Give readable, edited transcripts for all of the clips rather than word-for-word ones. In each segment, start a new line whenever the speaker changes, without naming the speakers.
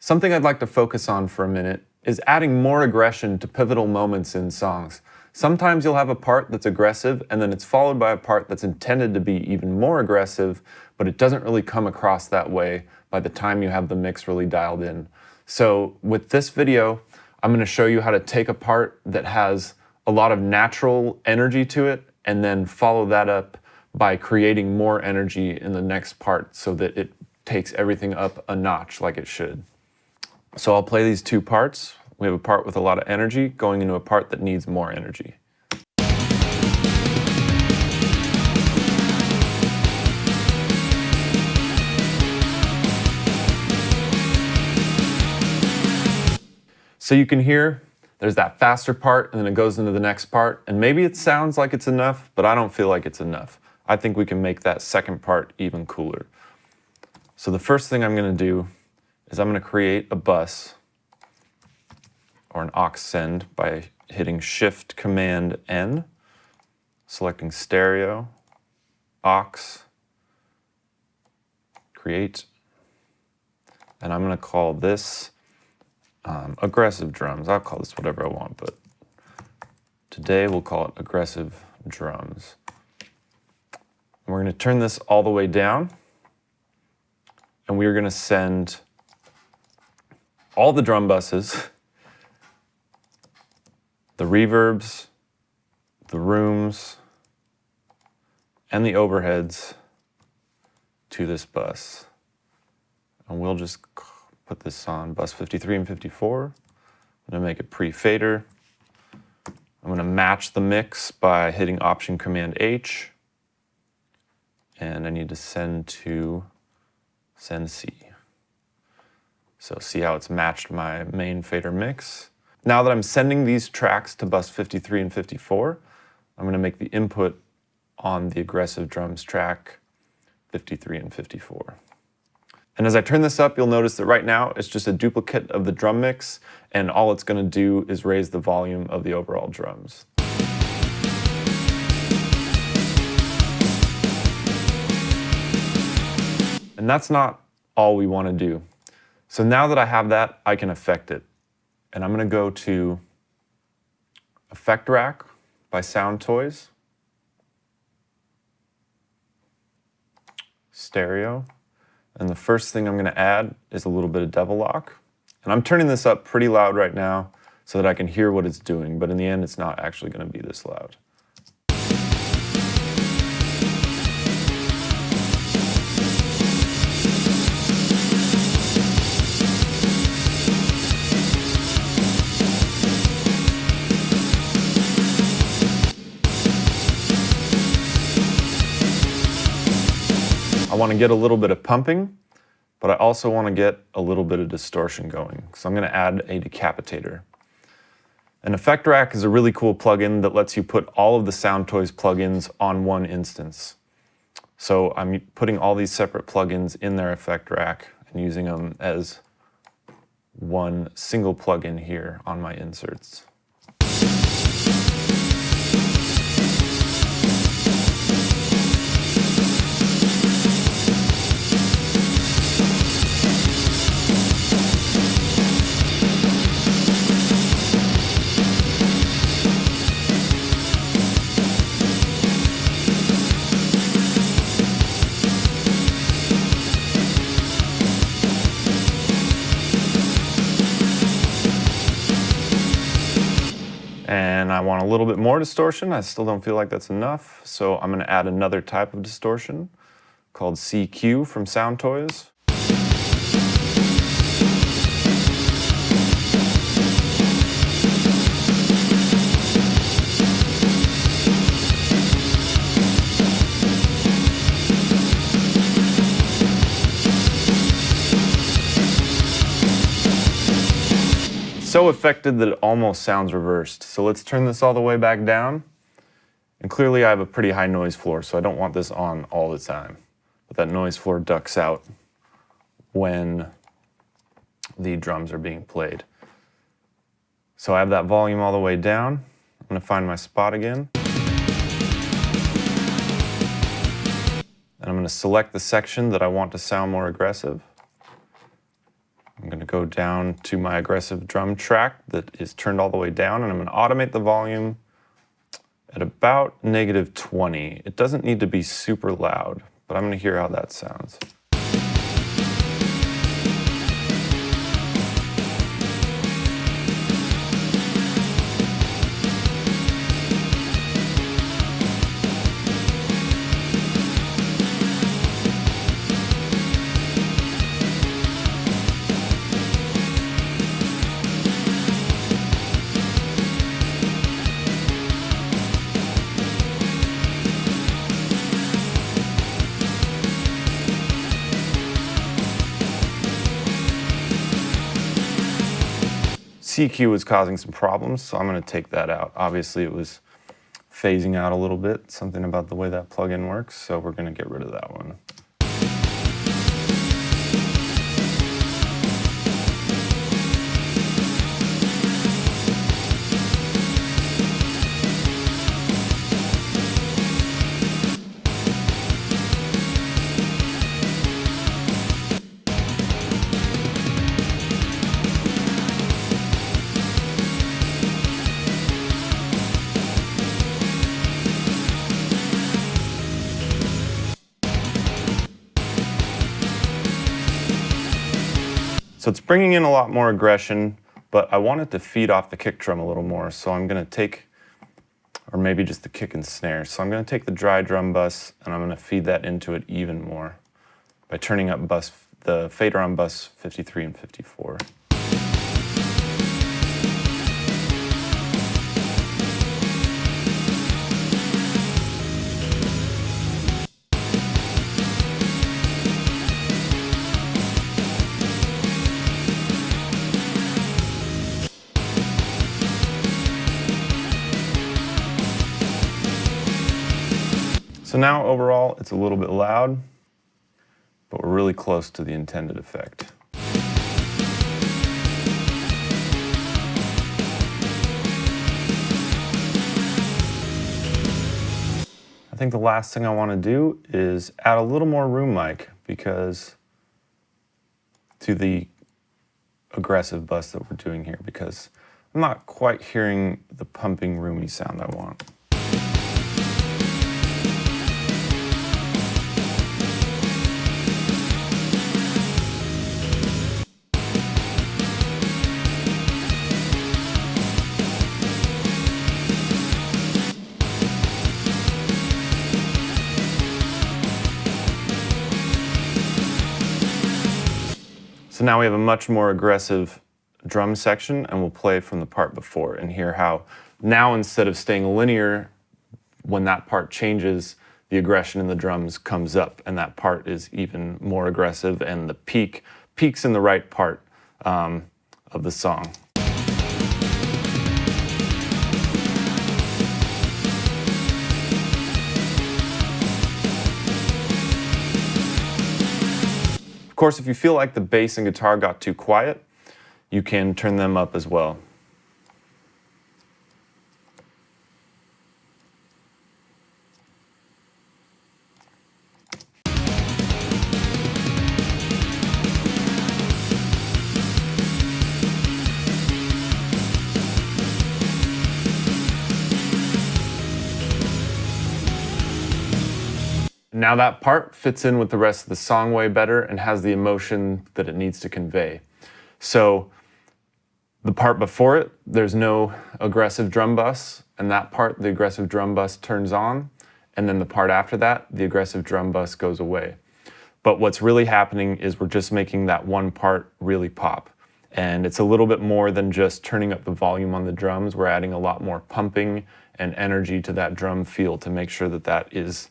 Something I'd like to focus on for a minute is adding more aggression to pivotal moments in songs. Sometimes you'll have a part that's aggressive and then it's followed by a part that's intended to be even more aggressive, but it doesn't really come across that way by the time you have the mix really dialed in. So with this video, I'm going to show you how to take a part that has a lot of natural energy to it and then follow that up by creating more energy in the next part so that it takes everything up a notch like it should. So I'll play these two parts. We have a part with a lot of energy going into a part that needs more energy. So you can hear there's that faster part and then it goes into the next part, and maybe it sounds like it's enough, but I don't feel like it's enough. I think we can make that second part even cooler. So the first thing I'm going to do is I'm going to create a bus or an aux send by hitting Shift Command N, selecting stereo, aux, create, and I'm going to call this aggressive drums. I'll call this whatever I want, but today we'll call it aggressive drums. And we're going to turn this all the way down, and we are going to send all the drum buses, the reverbs, the rooms, and the overheads to this bus. And we'll just put this on bus 53 and 54. I'm going to make it pre-fader. I'm going to match the mix by hitting Option Command H. And I need to send to send C. So see how it's matched my main fader mix. Now that I'm sending these tracks to bus 53 and 54, I'm going to make the input on the aggressive drums track 53 and 54. And as I turn this up, you'll notice that right now it's just a duplicate of the drum mix, and all it's going to do is raise the volume of the overall drums. And that's not all we want to do. So now that I have that, I can affect it. And I'm going to go to Effect Rack by Soundtoys, Stereo, and the first thing I'm going to add is a little bit of Devil Lock. And I'm turning this up pretty loud right now so that I can hear what it's doing, but in the end it's not actually going to be this loud. I want to get a little bit of pumping, but I also want to get a little bit of distortion going. So I'm going to add a decapitator. An Effect Rack is a really cool plugin that lets you put all of the Soundtoys plugins on one instance. So I'm putting all these separate plugins in their Effect Rack and using them as one single plugin here on my inserts. And I want a little bit more distortion. I still don't feel like that's enough, so I'm going to add another type of distortion called CQ from Soundtoys. So affected that it almost sounds reversed. So let's turn this all the way back down. And clearly I have a pretty high noise floor, so I don't want this on all the time. But that noise floor ducks out when the drums are being played. So I have that volume all the way down. I'm going to find my spot again. And I'm going to select the section that I want to sound more aggressive. I'm going to go down to my aggressive drum track that is turned all the way down, and I'm going to automate the volume at about -20. It doesn't need to be super loud, but I'm going to hear how that sounds. CQ was causing some problems, so I'm going to take that out. Obviously, it was phasing out a little bit, something about the way that plugin works, so we're going to get rid of that one. So it's bringing in a lot more aggression, but I want it to feed off the kick drum a little more. So I'm going to take, or maybe just the kick and snare. So I'm going to take the dry drum bus and I'm going to feed that into it even more by turning up the fader on bus 53 and 54. So now overall, it's a little bit loud, but we're really close to the intended effect. I think the last thing I want to do is add a little more room mic to the aggressive bus that we're doing here, because I'm not quite hearing the pumping roomy sound I want. So now we have a much more aggressive drum section, and we'll play from the part before and hear how now, instead of staying linear, when that part changes, the aggression in the drums comes up and that part is even more aggressive, and the peaks in the right part of the song. Of course, if you feel like the bass and guitar got too quiet, you can turn them up as well. Now that part fits in with the rest of the song way better and has the emotion that it needs to convey. So the part before it, there's no aggressive drum bus, and that part, the aggressive drum bus turns on, and then the part after that, the aggressive drum bus goes away. But what's really happening is we're just making that one part really pop. And it's a little bit more than just turning up the volume on the drums. We're adding a lot more pumping and energy to that drum feel to make sure that that is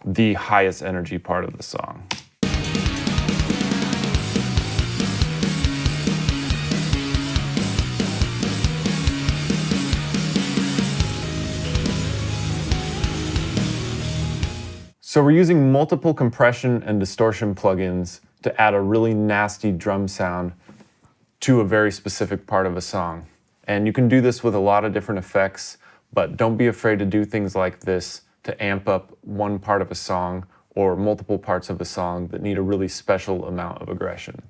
the highest energy part of the song. So we're using multiple compression and distortion plugins to add a really nasty drum sound to a very specific part of a song. And you can do this with a lot of different effects, but don't be afraid to do things like this to amp up one part of a song or multiple parts of a song that need a really special amount of aggression.